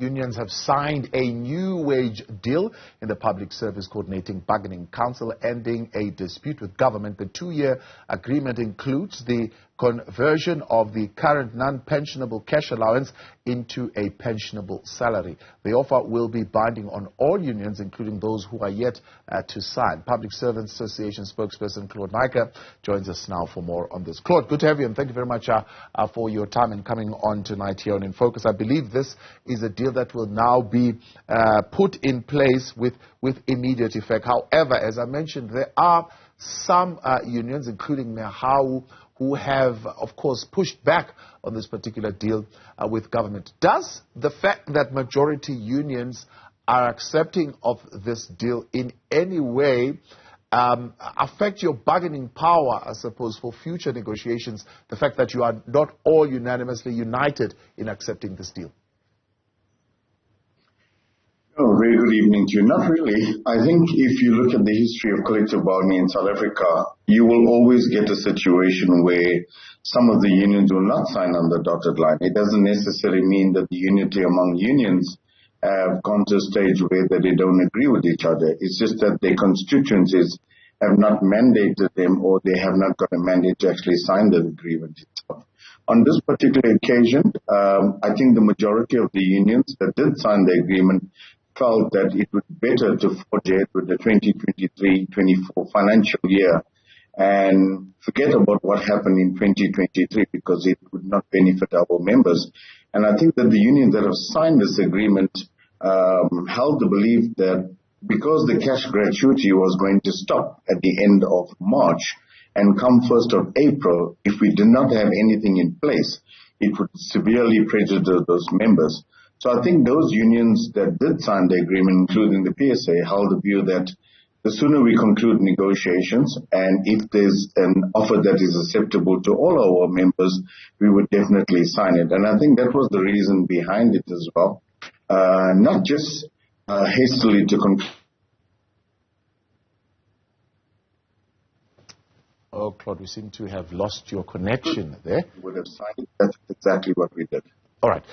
Unions have signed a new wage deal in the Public Service Coordinating Bargaining Council, ending a dispute with government. The 2-year agreement includes the conversion of the current non-pensionable cash allowance into a pensionable salary. The offer will be binding on all unions, including those who are yet to sign. Public Servants Association spokesperson Claude Naicker joins us now for more on this. Claude, good to have you, and thank you very much for your time and coming on tonight here on In Focus. I believe this is a deal that will now be put in place with immediate effect. However, as I mentioned, there are some unions, including Mehau, who have, of course, pushed back on this particular deal with government. Does the fact that majority unions are accepting of this deal in any way affect your bargaining power, I suppose, for future negotiations, the fact that you are not all unanimously united in accepting this deal? Oh, very good evening to you. Not really. I think if you look at the history of collective bargaining in South Africa, you will always get a situation where some of the unions will not sign on the dotted line. It doesn't necessarily mean that the unity among unions have gone to a stage where they don't agree with each other. It's just that their constituencies have not mandated them, or they have not got a mandate to actually sign the agreement itself. On this particular occasion, I think the majority of the unions that did sign the agreement felt that it would be better to forge ahead with the 2023-24 financial year and forget about what happened in 2023, because it would not benefit our members. And I think that the unions that have signed this agreement held the belief that because the cash gratuity was going to stop at the end of March and come 1st of April, if we did not have anything in place, it would severely prejudice those members. So I think those unions that did sign the agreement, including the PSA, held the view that the sooner we conclude negotiations, and if there's an offer that is acceptable to all our members, we would definitely sign it. And I think that was the reason behind it as well. Not just hastily to conclude. Oh, Claude, we seem to have lost your connection there. Would have signed it. That's exactly what we did. All right.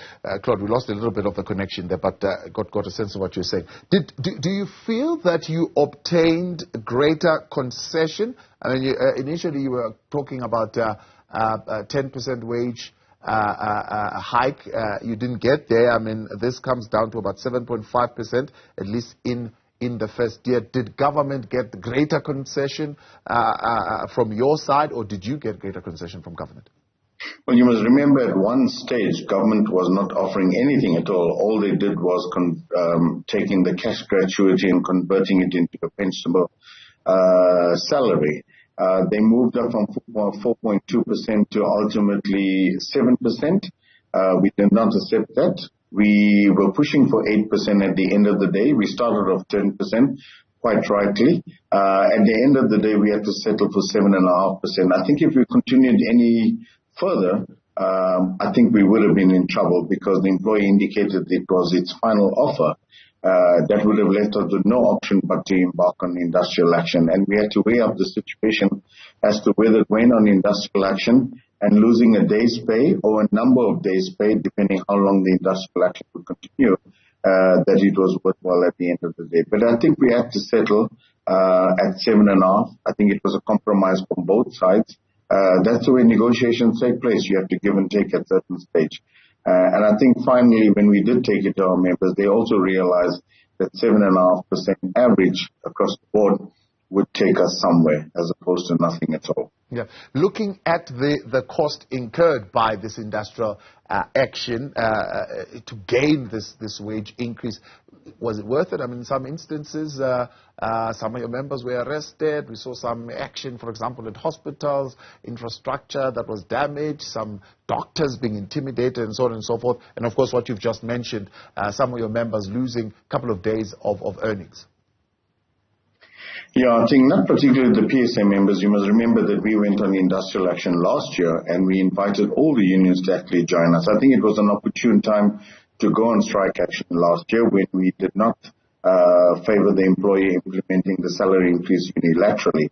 Claude, we lost a little bit of the connection there, but got a sense of what you're saying. Do you feel that you obtained greater concession? I mean, initially you were talking about a 10% wage hike. You didn't get there. I mean, this comes down to about 7.5%, at least in the first year. Did government get greater concession from your side, or did you get greater concession from government? Well, you must remember at one stage, government was not offering anything at all. All they did was taking the cash gratuity and converting it into a pensionable salary. They moved up from 4.2% to ultimately 7%. We did not accept that. We were pushing for 8% at the end of the day. We started off 10%. Quite rightly. At the end of the day, we had to settle for 7.5%. I think if we continued any further, I think we would have been in trouble, because the employer indicated it was its final offer. That would have left us with no option but to embark on industrial action. And we had to weigh up the situation as to whether going on industrial action and losing a day's pay or a number of days' pay, depending how long the industrial action would continue, that it was worthwhile at the end of the day. But I think we had to settle at 7.5. I think it was a compromise from both sides. That's the way negotiations take place. You have to give and take at a certain stage. And I think finally, when we did take it to our members, they also realized that 7.5% average across the board would take us somewhere, as opposed to nothing at all. Yeah. Looking at the cost incurred by this industrial action to gain this wage increase, was it worth it? I mean, in some instances, some of your members were arrested. We saw some action, for example, at hospitals, infrastructure that was damaged, some doctors being intimidated, and so on and so forth. And, of course, what you've just mentioned, some of your members losing a couple of days of earnings. Yeah, I think not particularly the PSA members. You must remember that we went on industrial action last year, and we invited all the unions to actually join us. I think it was an opportune time to go on strike action last year, when we did not favor the employer implementing the salary increase unilaterally.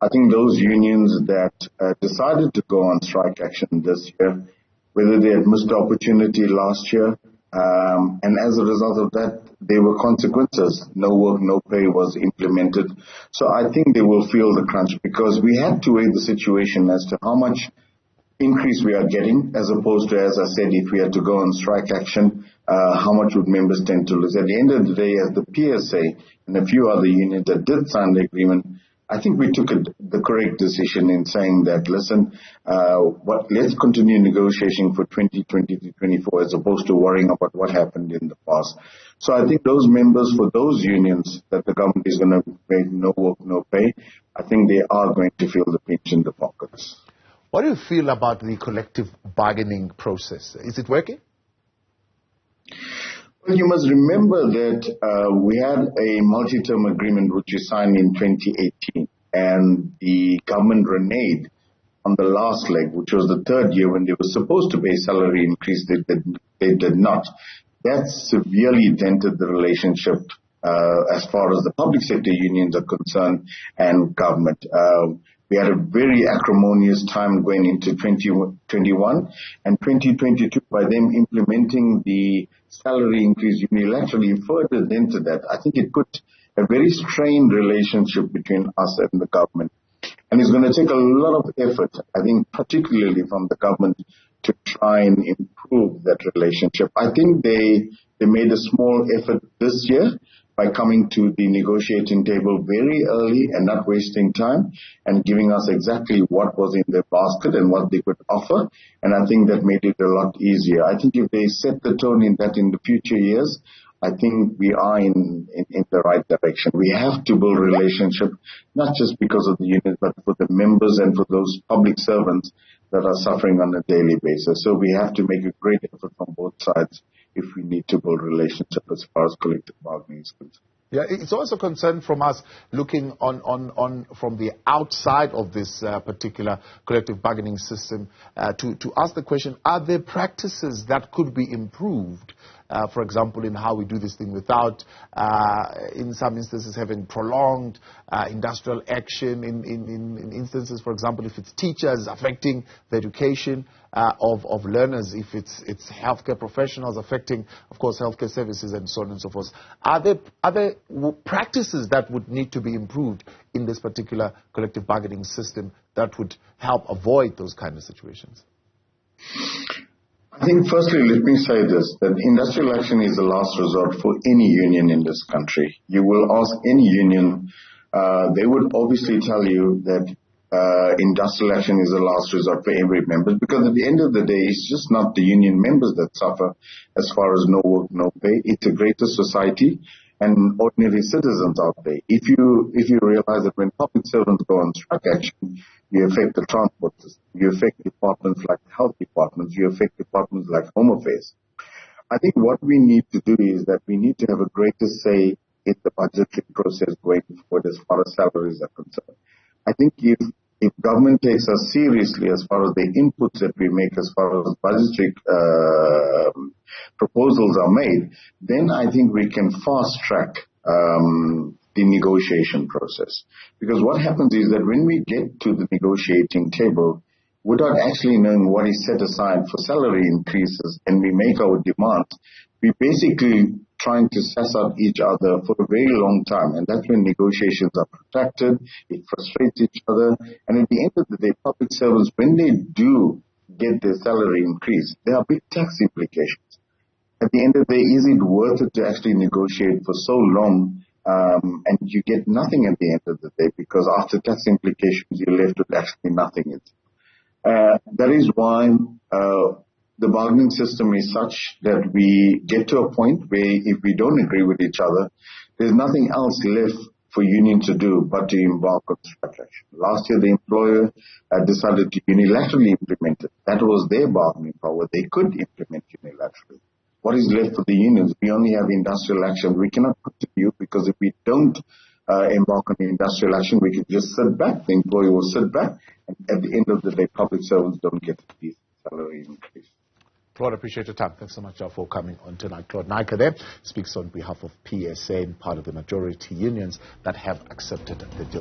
I think those unions that decided to go on strike action this year, whether they had missed the opportunity last year, And as a result of that, there were consequences. No work, no pay was implemented. So I think they will feel the crunch, because we had to weigh the situation as to how much increase we are getting, as opposed to, as I said, if we had to go on strike action, how much would members tend to lose? At the end of the day, as the PSA and a few other unions that did sign the agreement, I think we took the correct decision in saying that, listen, let's continue negotiating for 2020 to 24 as opposed to worrying about what happened in the past. So I think those members for those unions that the government is going to make no work, no pay, I think they are going to feel the pinch in the pockets. What do you feel about the collective bargaining process? Is it working? Well, you must remember that we had a multi-term agreement which we signed in 2018, and the government reneged on the last leg, which was the third year when they were supposed to pay salary increase. They did not. That severely dented the relationship as far as the public sector unions are concerned and government. We had a very acrimonious time going into 2021 and 2022 by them implementing the salary increase unilaterally further dented that. I think it put a very strained relationship between us and the government. And it's going to take a lot of effort, I think, particularly from the government, to try and improve that relationship. I think they made a small effort this year by coming to the negotiating table very early and not wasting time and giving us exactly what was in their basket and what they could offer. And I think that made it a lot easier. I think if they set the tone in the future years, I think we are in the right direction. We have to build relationship, not just because of the unit, but for the members and for those public servants that are suffering on a daily basis. So we have to make a great effort from both sides if we need to build relationship as far as collective bargaining is concerned. Yeah, it's also a concern from us looking on from the outside of this particular collective bargaining system to ask the question, are there practices that could be improved? For example, in how we do this thing without, in some instances, having prolonged industrial action. In instances, for example, if it's teachers affecting the education of learners, if it's healthcare professionals affecting, of course, healthcare services and so on and so forth. Are there practices that would need to be improved in this particular collective bargaining system that would help avoid those kind of situations? I think firstly, let me say this, that industrial action is the last resort for any union in this country. You will ask any union, they would obviously tell you that industrial action is the last resort for every member, because at the end of the day, it's just not the union members that suffer as far as no work, no pay. It's a greater society and ordinary citizens out there. If you realize that when public servants go on strike action, you affect the transport system, you affect departments like health departments, you affect departments like home affairs. I think what we need to do is that we need to have a greater say in the budgetary process going forward as far as salaries are concerned. I think if government takes us seriously as far as the inputs that we make as far as budgetary proposals are made, then I think we can fast track the negotiation process. Because what happens is that when we get to the negotiating table, without actually knowing what is set aside for salary increases and we make our demands, we basically trying to suss out each other for a very long time. And that's when negotiations are protracted, it frustrates each other. And at the end of the day, public servants, when they do get their salary increase, there are big tax implications. At the end of the day, is it worth it to actually negotiate for so long and you get nothing at the end of the day, because after tax implications, you're left with actually nothing. That is why the bargaining system is such that we get to a point where if we don't agree with each other, there's nothing else left for union to do but to embark on strike action. Last year, the employer decided to unilaterally implement it. That was their bargaining power. They could implement unilaterally. What is left for the unions? We only have industrial action. We cannot continue, because if we don't embark on industrial action, we can just sit back. The employer will sit back, and at the end of the day, public servants don't get the salary increase. Claude, appreciate your time. Thanks so much for coming on tonight. Claude Naicker there speaks on behalf of PSA and part of the majority unions that have accepted the deal.